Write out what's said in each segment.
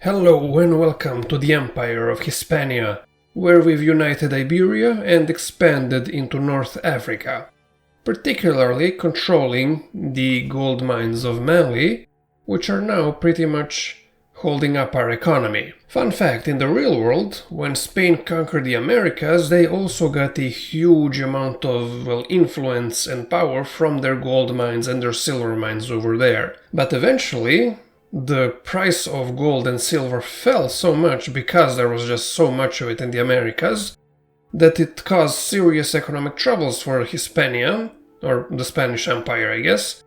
Hello and welcome to the Empire of Hispania, where we've united Iberia and expanded into North Africa, particularly controlling the gold mines of Mali, which are now pretty much holding up our economy. Fun fact, in the real world, when Spain conquered the Americas, they also got a huge amount of, influence and power from their gold mines and their silver mines over there. But eventually, the price of gold and silver fell so much because there was just so much of it in the Americas that it caused serious economic troubles for Hispania, or the Spanish Empire, I guess,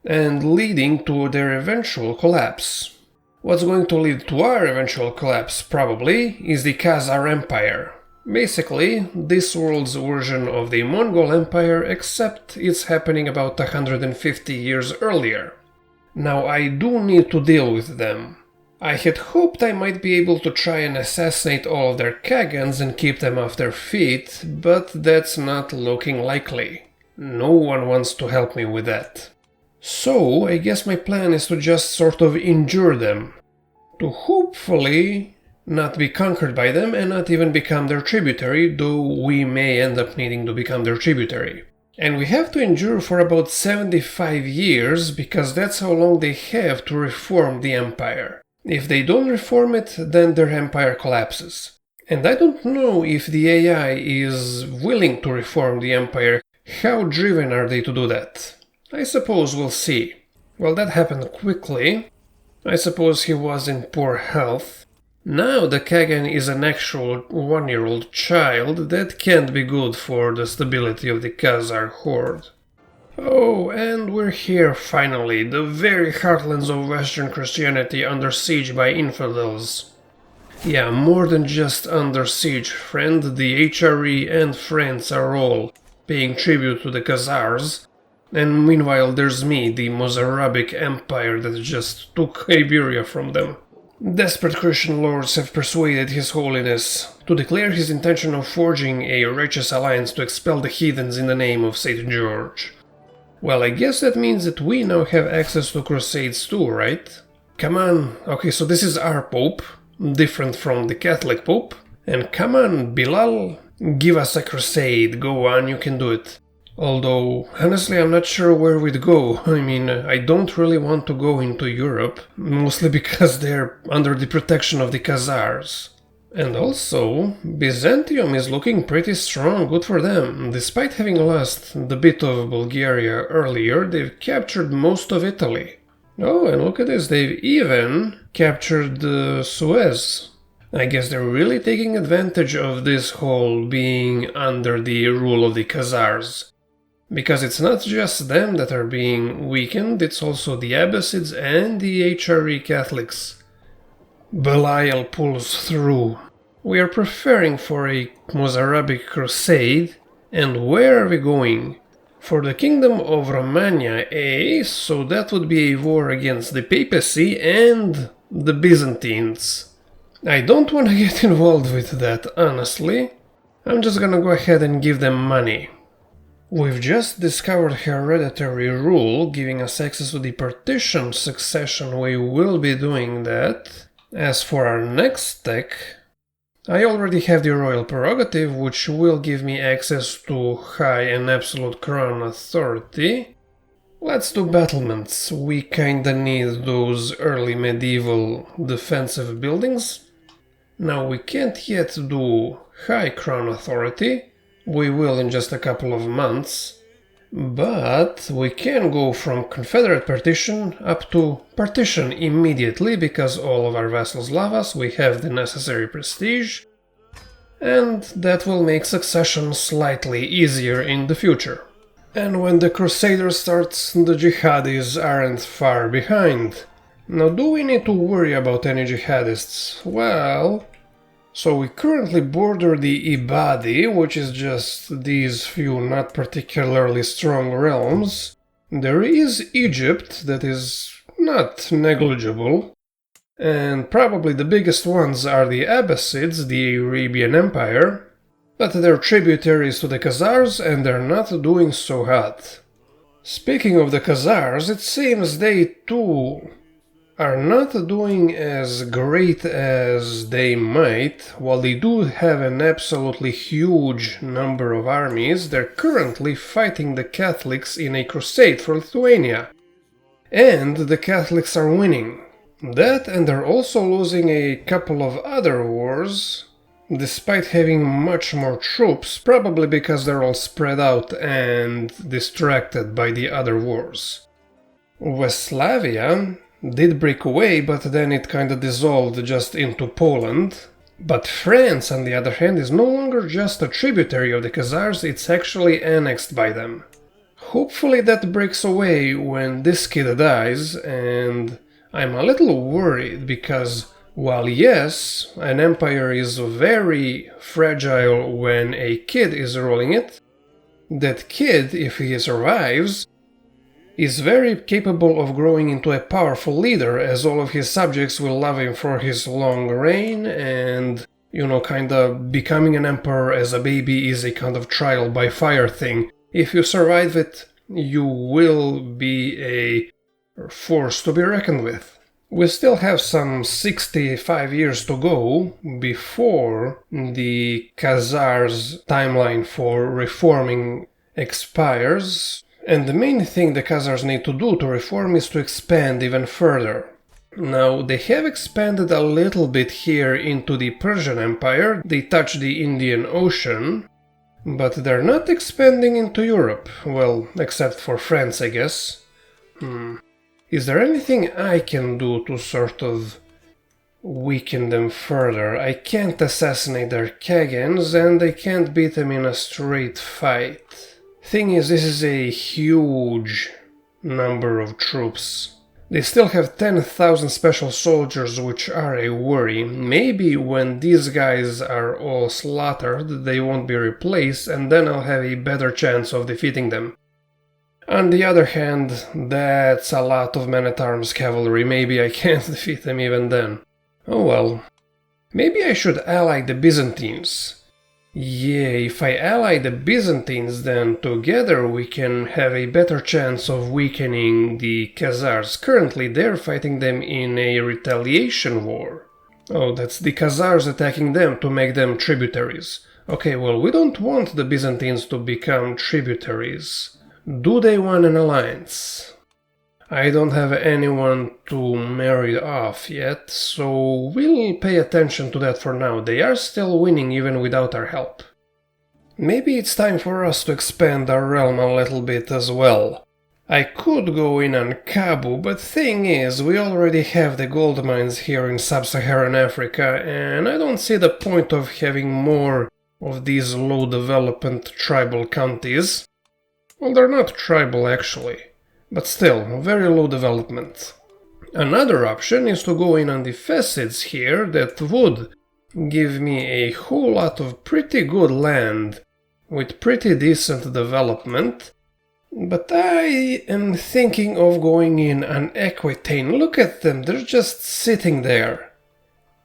and leading to their eventual collapse. What's going to lead to our eventual collapse, probably, is the Khazar Empire. Basically, this world's version of the Mongol Empire, except it's happening about 150 years earlier. Now, I do need to deal with them. I had hoped I might be able to try and assassinate all of their Khagans and keep them off their feet, but that's not looking likely. No one wants to help me with that. So, I guess my plan is to just sort of endure them. To hopefully not be conquered by them and not even become their tributary, though we may end up needing to become their tributary. And we have to endure for about 75 years, because that's how long they have to reform the empire. If they don't reform it, then their empire collapses. And I don't know if the AI is willing to reform the empire. How driven are they to do that? I suppose we'll see. Well, that happened quickly. I suppose he was in poor health. Now the Khagan is an actual one-year-old child. That can't be good for the stability of the Khazar horde. Oh, and we're here finally, the very heartlands of Western Christianity under siege by infidels. Yeah, more than just under siege, friend, the HRE and friends are all paying tribute to the Khazars. And meanwhile there's me, the Mozarabic Empire that just took Iberia from them. Desperate Christian lords have persuaded His Holiness to declare his intention of forging a righteous alliance to expel the heathens in the name of St. George. Well, I guess that means that we now have access to crusades too, right? Come on, okay, so this is our Pope, different from the Catholic Pope. And come on, Bilal, give us a crusade, go on, you can do it. Although, honestly, I'm not sure where we'd go. I mean, I don't really want to go into Europe, mostly because they're under the protection of the Khazars. And also, Byzantium is looking pretty strong, good for them. Despite having lost the bit of Bulgaria earlier, they've captured most of Italy. Oh, and look at this, they've even captured Suez. I guess they're really taking advantage of this whole being under the rule of the Khazars. Because it's not just them that are being weakened, it's also the Abbasids and the HRE Catholics. Belial pulls through. We are preparing for a Mozarabic crusade, and where are we going? For the Kingdom of Romania, eh? So that would be a war against the papacy and the Byzantines. I don't want to get involved with that, honestly. I'm just gonna go ahead and give them money. We've just discovered hereditary rule, giving us access to the partition succession. We will be doing that. As for our next tech, I already have the royal prerogative, which will give me access to high and absolute crown authority. Let's do battlements. We kinda need those early medieval defensive buildings. Now we can't yet do high crown authority. We will in just a couple of months, but we can go from Confederate partition up to partition immediately because all of our vassals love us, we have the necessary prestige, and that will make succession slightly easier in the future. And when the Crusader starts, the jihadis aren't far behind. Now, do we need to worry about any jihadists? Well, so we currently border the Ibadi, which is just these few not particularly strong realms. There is Egypt, that is not negligible. And probably the biggest ones are the Abbasids, the Arabian Empire. But they're tributaries to the Khazars and they're not doing so hot. Speaking of the Khazars, it seems they too are not doing as great as they might. While they do have an absolutely huge number of armies, they're currently fighting the Catholics in a crusade for Lithuania. And the Catholics are winning. That, and they're also losing a couple of other wars, despite having much more troops, probably because they're all spread out and distracted by the other wars. Westphalia did break away, but then it kinda dissolved just into Poland. But France, on the other hand, is no longer just a tributary of the Khazars, it's actually annexed by them. Hopefully that breaks away when this kid dies, and I'm a little worried because while yes, an empire is very fragile when a kid is ruling it, that kid, if he survives, is very capable of growing into a powerful leader, as all of his subjects will love him for his long reign, and, kinda becoming an emperor as a baby is a kind of trial by fire thing. If you survive it, you will be a force to be reckoned with. We still have some 65 years to go before the Khazars' timeline for reforming expires, and the main thing the Khazars need to do to reform is to expand even further. Now, they have expanded a little bit here into the Persian Empire, they touch the Indian Ocean, but they're not expanding into Europe, well, except for France, I guess. Is there anything I can do to sort of weaken them further? I can't assassinate their Khagans, and I can't beat them in a straight fight. Thing is, this is a huge number of troops. They still have 10,000 special soldiers, which are a worry. Maybe when these guys are all slaughtered, they won't be replaced, and then I'll have a better chance of defeating them. On the other hand, that's a lot of men-at-arms cavalry. Maybe I can't defeat them even then. Oh well. Maybe I should ally the Byzantines. Yeah, if I ally the Byzantines, then together we can have a better chance of weakening the Khazars. Currently they're fighting them in a retaliation war. Oh, that's the Khazars attacking them to make them tributaries. Okay, well, we don't want the Byzantines to become tributaries. Do they want an alliance? I don't have anyone to marry off yet, so we'll pay attention to that for now. They are still winning even without our help. Maybe it's time for us to expand our realm a little bit as well. I could go in on Kabu, but thing is, we already have the gold mines here in sub-Saharan Africa, and I don't see the point of having more of these low development tribal counties. Well, they're not tribal actually. But still, very low development. Another option is to go in on the Fassids here, that would give me a whole lot of pretty good land with pretty decent development. But I am thinking of going in on Aquitaine. Look at them, they're just sitting there.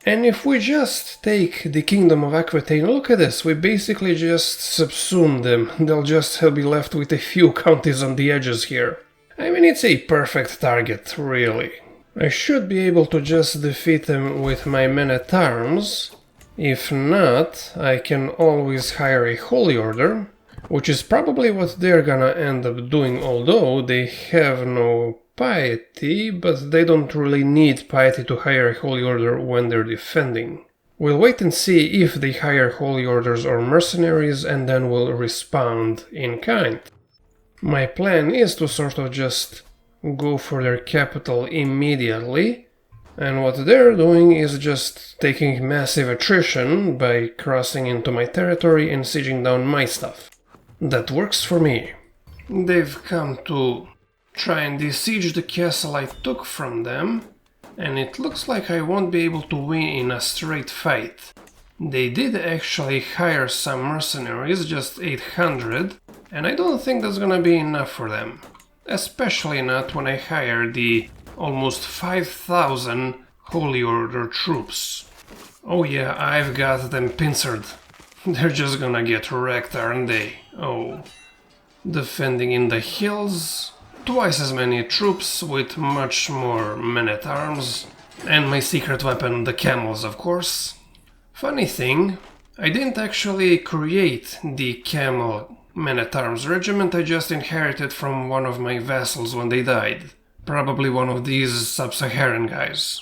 And if we just take the kingdom of Aquitaine, look at this, we basically just subsume them. They'll just be left with a few counties on the edges here. I mean, it's a perfect target, really. I should be able to just defeat them with my men-at-arms. If not, I can always hire a holy order, which is probably what they're gonna end up doing, although they have no piety, but they don't really need piety to hire a holy order when they're defending. We'll wait and see if they hire holy orders or mercenaries, and then we'll respond in kind. My plan is to sort of just go for their capital immediately, and what they're doing is just taking massive attrition by crossing into my territory and sieging down my stuff. That works for me. They've come to try and besiege the castle I took from them, and it looks like I won't be able to win in a straight fight. They did actually hire some mercenaries, just 800, and I don't think that's gonna be enough for them. Especially not when I hire the almost 5,000 Holy Order troops. Oh yeah, I've got them pincered. They're just gonna get wrecked, aren't they? Oh. Defending in the hills. twice as many troops with much more men-at-arms, and my secret weapon, the camels, of course. Funny thing, I didn't actually create the camel men-at-arms regiment, I just inherited from one of my vassals when they died. Probably one of these sub-Saharan guys.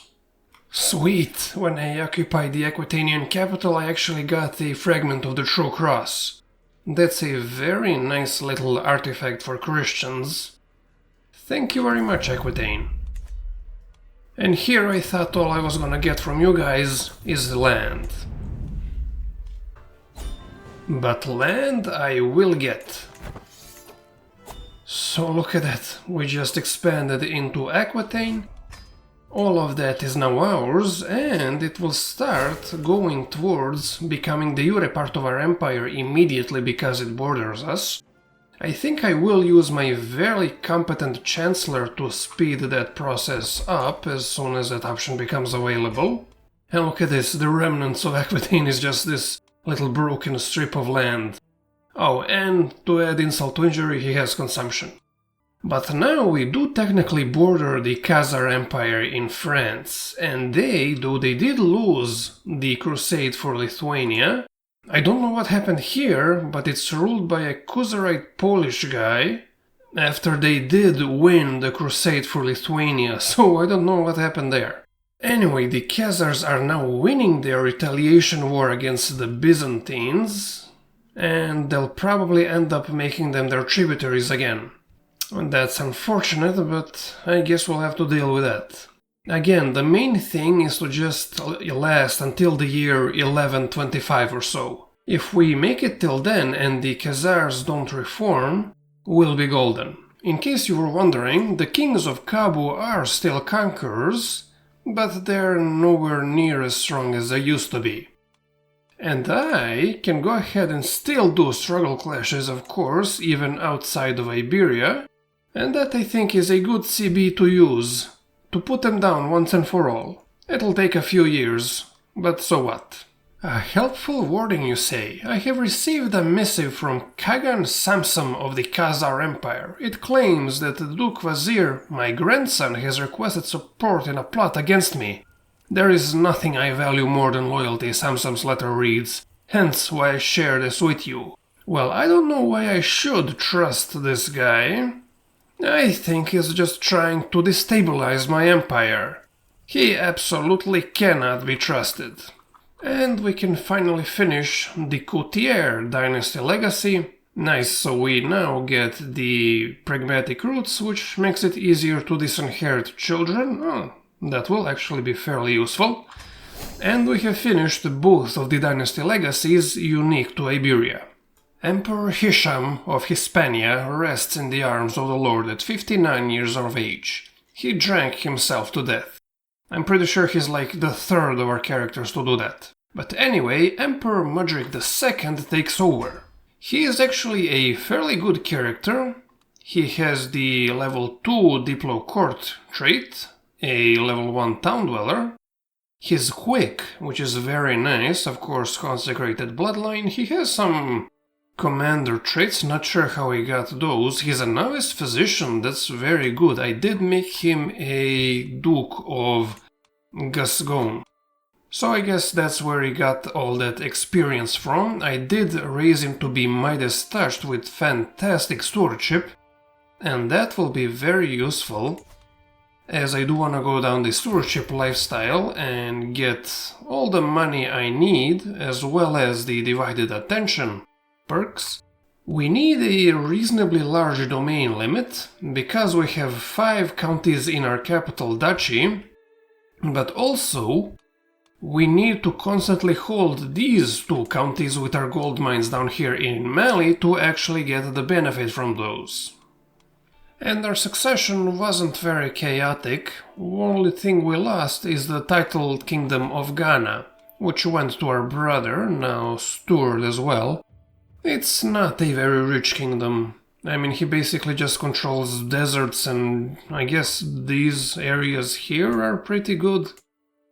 Sweet! When I occupied the Aquitainian capital, I actually got a fragment of the True Cross. That's a very nice little artifact for Christians. Thank you very much, Aquitaine. And here I thought all I was gonna get from you guys is land. But land I will get. So look at that, we just expanded into Aquitaine. All of that is now ours, and it will start going towards becoming de jure part of our empire immediately because it borders us. I think I will use my very competent chancellor to speed that process up as soon as that option becomes available. And look at this, the remnants of Aquitaine is just this little broken strip of land. Oh, and to add insult to injury, he has consumption. But now we do technically border the Khazar Empire in France, and they did lose the Crusade for Lithuania. I don't know what happened here, but it's ruled by a Khazarite Polish guy, after they did win the Crusade for Lithuania, so I don't know what happened there. Anyway, the Khazars are now winning their retaliation war against the Byzantines, and they'll probably end up making them their tributaries again. And that's unfortunate, but I guess we'll have to deal with that. Again, the main thing is to just last until the year 1125 or so. If we make it till then and the Khazars don't reform, we'll be golden. In case you were wondering, the kings of Kabu are still conquerors, but they're nowhere near as strong as they used to be. And I can go ahead and still do struggle clashes, of course, even outside of Iberia, and that I think is a good CB to use. To put them down once and for all. It'll take a few years, but so what? A helpful warning, you say? I have received a missive from Kagan Samsam of the Khazar Empire. It claims that the Duke Wazir, my grandson, has requested support in a plot against me. There is nothing I value more than loyalty, Samsam's letter reads, hence why I share this with you. Well, I don't know why I should trust this guy. I think he's just trying to destabilize my empire. He absolutely cannot be trusted. And we can finally finish the Coutier dynasty legacy. Nice, so we now get the pragmatic roots, which makes it easier to disinherit children. Oh, that will actually be fairly useful. And we have finished both of the dynasty legacies unique to Iberia. Emperor Hisham of Hispania rests in the arms of the Lord at 59 years of age. He drank himself to death. I'm pretty sure he's like the third of our characters to do that. But anyway, Emperor Mudrik II takes over. He is actually a fairly good character. He has the level 2 Diplo Court trait, a level 1 Town Dweller. He's quick, which is very nice, of course consecrated bloodline. He has some commander traits, not sure how he got those. He's a novice physician, that's very good. I did make him a Duke of Gascon. So I guess that's where he got all that experience from. I did raise him to be Midas touched with fantastic stewardship, and that will be very useful, as I do want to go down the stewardship lifestyle and get all the money I need, as well as the divided attention perks. We need a reasonably large domain limit, because we have 5 counties in our capital duchy, but also we need to constantly hold these 2 counties with our gold mines down here in Mali to actually get the benefit from those. And our succession wasn't very chaotic. The only thing we lost is the titled Kingdom of Ghana, which went to our brother, now steward as well. It's not a very rich kingdom. I mean, he basically just controls deserts, and I guess these areas here are pretty good.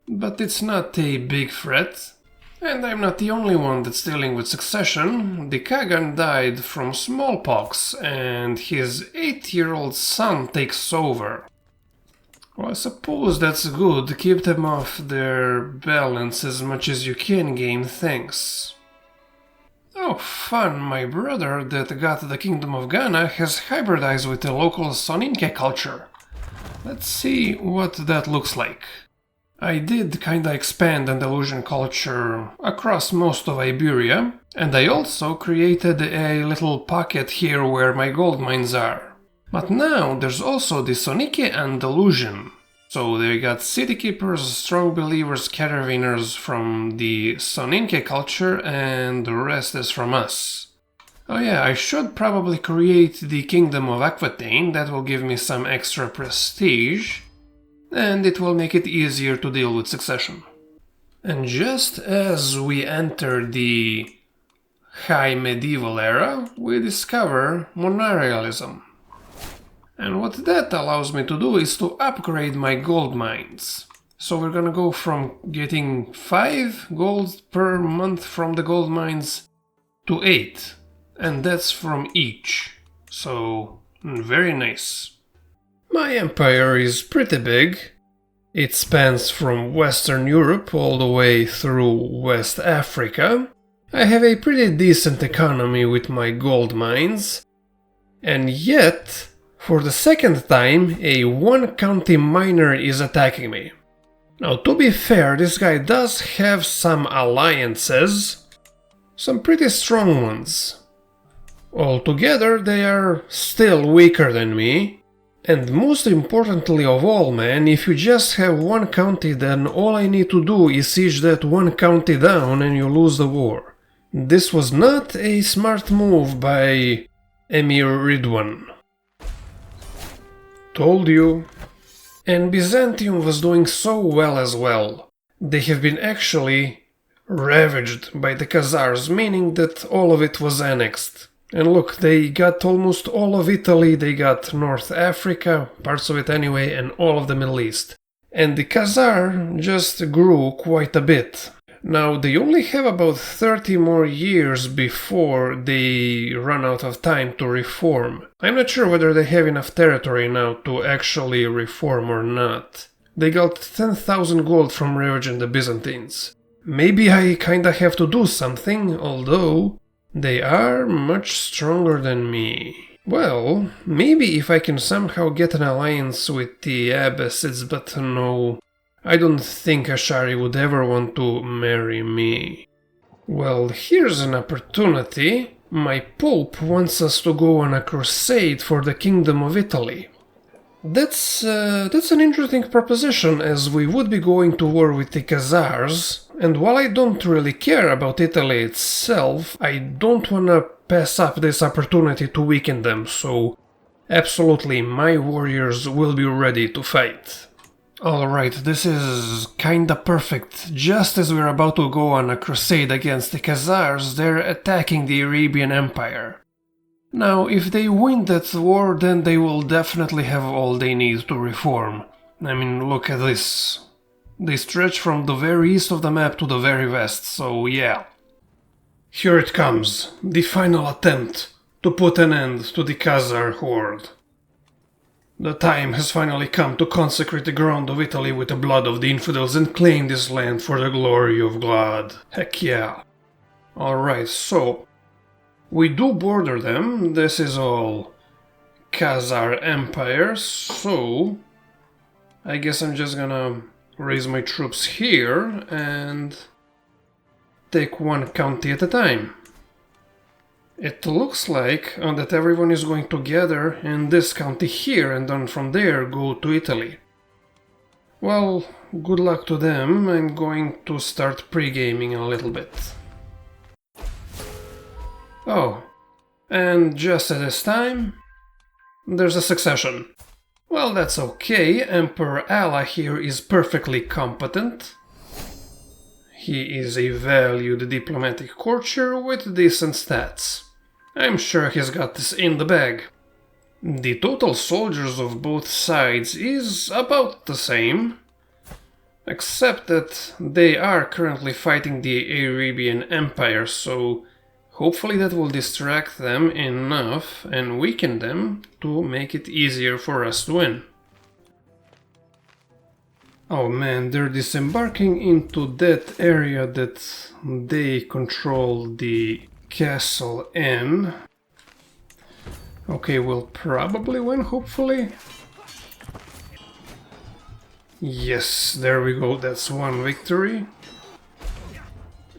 But it's not a big threat. And I'm not the only one that's dealing with succession. The Khagan died from smallpox, and his 8-year-old son takes over. Well, I suppose that's good. Keep them off their balance as much as you can gain things. Oh, fun! My brother that got the Kingdom of Ghana has hybridized with the local Soninke culture. Let's see what that looks like. I did kinda expand Andalusian culture across most of Iberia, and I also created a little pocket here where my gold mines are. But now there's also the Sonique Andalusian. So they got city keepers, strong believers, caravaners from the Soninke culture, and the rest is from us. Oh yeah, I should probably create the Kingdom of Aquitaine. That will give me some extra prestige, and it will make it easier to deal with succession. And just as we enter the High Medieval era, we discover monarchialism. And what that allows me to do is to upgrade my gold mines. So we're gonna go from getting 5 gold per month from the gold mines to 8. And that's from each. So, very nice. My empire is pretty big. It spans from Western Europe all the way through West Africa. I have a pretty decent economy with my gold mines. And yet, for the second time, a one-county miner is attacking me. Now, to be fair, this guy does have some alliances. Some pretty strong ones. Altogether, they are still weaker than me. And most importantly of all, man, if you just have one county, then all I need to do is siege that one county down and you lose the war. This was not a smart move by Emir Ridwan. Told you. And Byzantium was doing so well as well. They have been actually ravaged by the Khazars, meaning that all of it was annexed. And look, they got almost all of Italy, they got North Africa, parts of it anyway, and all of the Middle East. And the Khazar just grew quite a bit. Now, they only have about 30 more years before they run out of time to reform. I'm not sure whether they have enough territory now to actually reform or not. They got 10,000 gold from ravaging the Byzantines. Maybe I kinda have to do something, although they are much stronger than me. Well, maybe if I can somehow get an alliance with the Abbasids, but no, I don't think Ashari would ever want to marry me. Well, here's an opportunity. My Pope wants us to go on a crusade for the Kingdom of Italy. That's an interesting proposition, as we would be going to war with the Khazars, and while I don't really care about Italy itself, I don't wanna pass up this opportunity to weaken them, so absolutely my warriors will be ready to fight. Alright, this is kinda perfect. Just as we're about to go on a crusade against the Khazars, they're attacking the Arabian Empire. Now, if they win that war, then they will definitely have all they need to reform. I mean, look at this. They stretch from the very east of the map to the very west, so yeah. Here it comes, the final attempt to put an end to the Khazar horde. The time has finally come to consecrate the ground of Italy with the blood of the infidels and claim this land for the glory of God. Heck yeah. Alright, so we do border them. This is all Khazar Empire, so I guess I'm just gonna raise my troops here and take one county at a time. It looks like that everyone is going to gather in this county here and then from there go to Italy. Well, good luck to them. I'm going to start pre-gaming a little bit. Oh, and just at this time, there's a succession. Well, that's okay. Emperor Allah here is perfectly competent. He is a valued diplomatic courtier with decent stats. I'm sure he's got this in the bag. The total soldiers of both sides is about the same. Except that they are currently fighting the Arabian Empire, so hopefully that will distract them enough and weaken them to make it easier for us to win. Oh man, they're disembarking into that area that they control the castle in. Okay, we'll probably win, hopefully. Yes, there we go, that's one victory.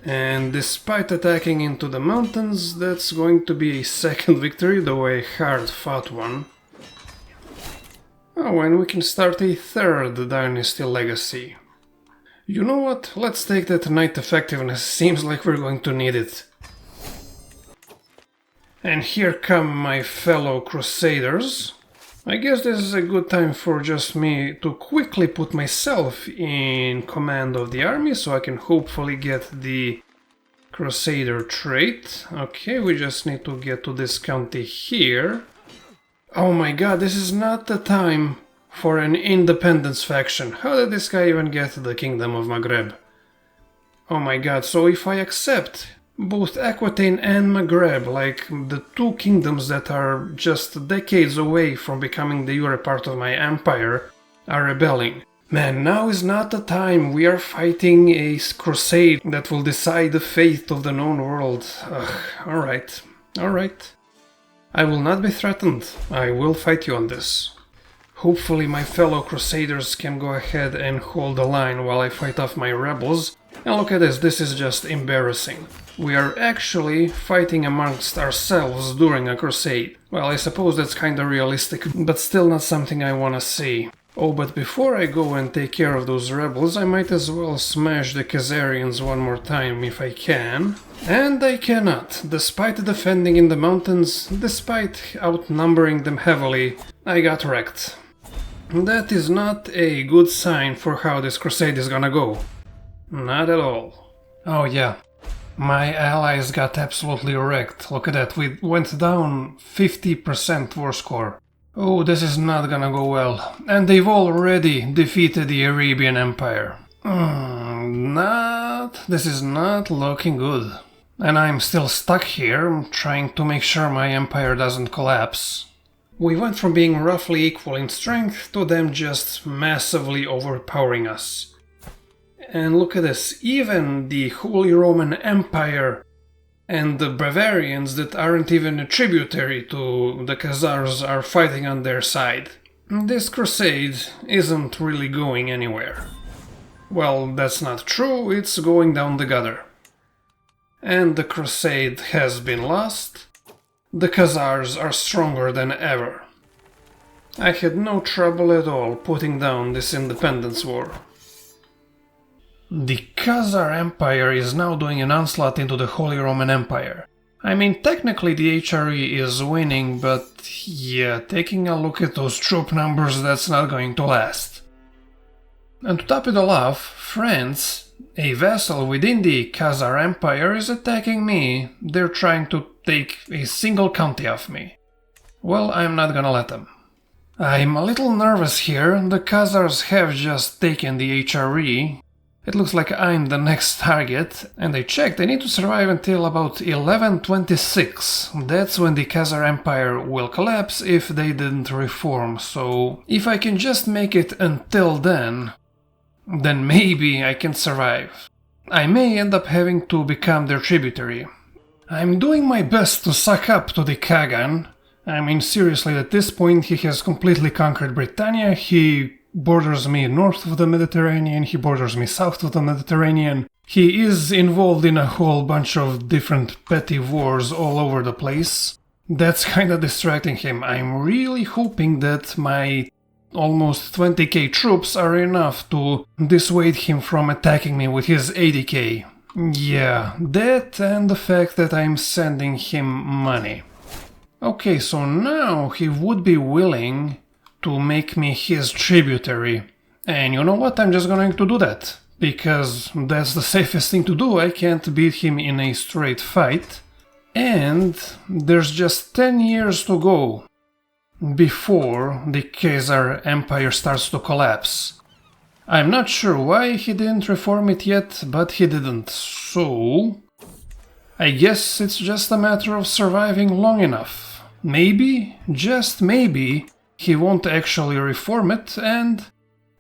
And despite attacking into the mountains, that's going to be a second victory, though a hard-fought one. Oh, and we can start a third dynasty legacy. You know what? Let's take that knight effectiveness, seems like we're going to need it. And here come my fellow crusaders. I guess this is a good time for just me to quickly put myself in command of the army, so I can hopefully get the crusader trait. Okay, we just need to get to this county here. Oh my god, this is not the time for an independence faction. How did this guy even get the Kingdom of Maghreb? Oh my god, so if I accept both Aquitaine and Maghreb, like the two kingdoms that are just decades away from becoming the Euro part of my empire, are rebelling. Man, now is not the time. We are fighting a crusade that will decide the fate of the known world. Ugh, alright, alright. I will not be threatened. I will fight you on this. Hopefully my fellow crusaders can go ahead and hold the line while I fight off my rebels. And look at this is just embarrassing. We are actually fighting amongst ourselves during a crusade. Well, I suppose that's kinda realistic, but still not something I wanna see. Oh, but before I go and take care of those rebels, I might as well smash the Khazarians one more time if I can. And I cannot. Despite defending in the mountains, despite outnumbering them heavily, I got wrecked. That is not a good sign for how this crusade is gonna go. Not at all. Oh yeah, my allies got absolutely wrecked. Look at that, we went down 50% war score. Oh, this is not gonna go well. And they've already defeated the Arabian Empire. This is not looking good. And I'm still stuck here, trying to make sure my empire doesn't collapse. We went from being roughly equal in strength to them just massively overpowering us. And look at this, even the Holy Roman Empire and the Bavarians that aren't even a tributary to the Khazars are fighting on their side. This crusade isn't really going anywhere. Well, that's not true, it's going down the gutter. And the crusade has been lost. The Khazars are stronger than ever. I had no trouble at all putting down this independence war. The Khazar Empire is now doing an onslaught into the Holy Roman Empire. I mean, technically the HRE is winning, but yeah, taking a look at those troop numbers, that's not going to last. And to top it all off, France, a vassal within the Khazar Empire, is attacking me. They're trying to take a single county off me. Well, I'm not gonna let them. I'm a little nervous here. The Khazars have just taken the HRE. It looks like I'm the next target, and I checked, I need to survive until about 1126. That's when the Khazar Empire will collapse if they didn't reform, so if I can just make it until then maybe I can survive. I may end up having to become their tributary. I'm doing my best to suck up to the Khagan. I mean, seriously, at this point he has completely conquered Britannia, he borders me north of the Mediterranean, he borders me south of the Mediterranean. He is involved in a whole bunch of different petty wars all over the place. That's kinda distracting him. I'm really hoping that my almost 20k troops are enough to dissuade him from attacking me with his 80k. Yeah, that and the fact that I'm sending him money. Okay, so now he would be willing to make me his tributary. And you know what, I'm just going to do that. Because that's the safest thing to do, I can't beat him in a straight fight. And there's just 10 years to go before the Khazar Empire starts to collapse. I'm not sure why he didn't reform it yet, but he didn't, so... I guess it's just a matter of surviving long enough. Maybe, just maybe, he won't actually reform it and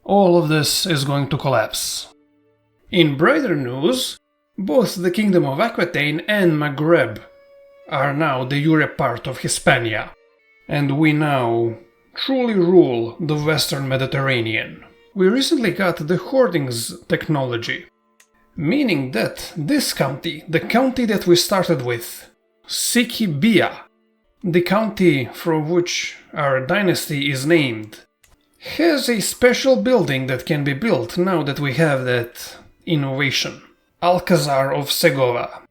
all of this is going to collapse. In brighter news, both the Kingdom of Aquitaine and Maghreb are now de jure part of Hispania, and we now truly rule the Western Mediterranean. We recently got the hoardings technology, meaning that this county, the county that we started with, Sikibia, the county from which our dynasty is named, has a special building that can be built now that we have that innovation. Khazar of Segova.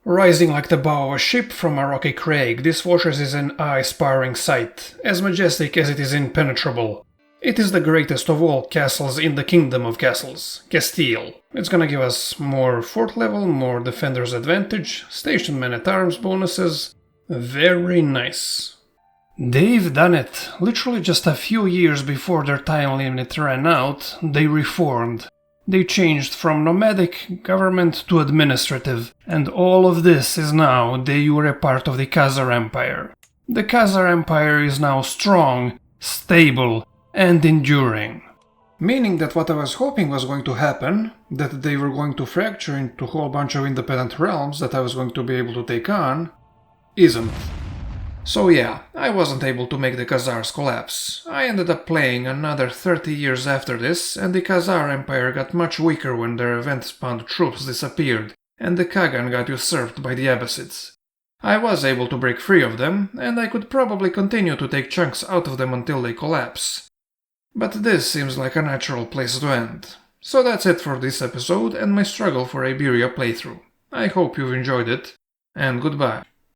Rising like the bow of a ship from a rocky crag, this fortress is an awe-inspiring sight, as majestic as it is impenetrable. It is the greatest of all castles in the Kingdom of Castles, Castile. It's gonna give us more fort level, more defender's advantage, station men-at-arms bonuses. Very nice. They've done it. Literally just a few years before their time limit ran out, they reformed. They changed from nomadic government to administrative, and all of this is now de jure part of the Khazar Empire. The Khazar Empire is now strong, stable, and enduring. Meaning that what I was hoping was going to happen, that they were going to fracture into a whole bunch of independent realms that I was going to be able to take on, isn't. So yeah, I wasn't able to make the Khazars collapse. I ended up playing another 30 years after this, and the Khazar Empire got much weaker when their event-spawned troops disappeared, and the Kagan got usurped by the Abbasids. I was able to break free of them, and I could probably continue to take chunks out of them until they collapse. But this seems like a natural place to end. So that's it for this episode and my struggle for Iberia playthrough. I hope you've enjoyed it, and goodbye.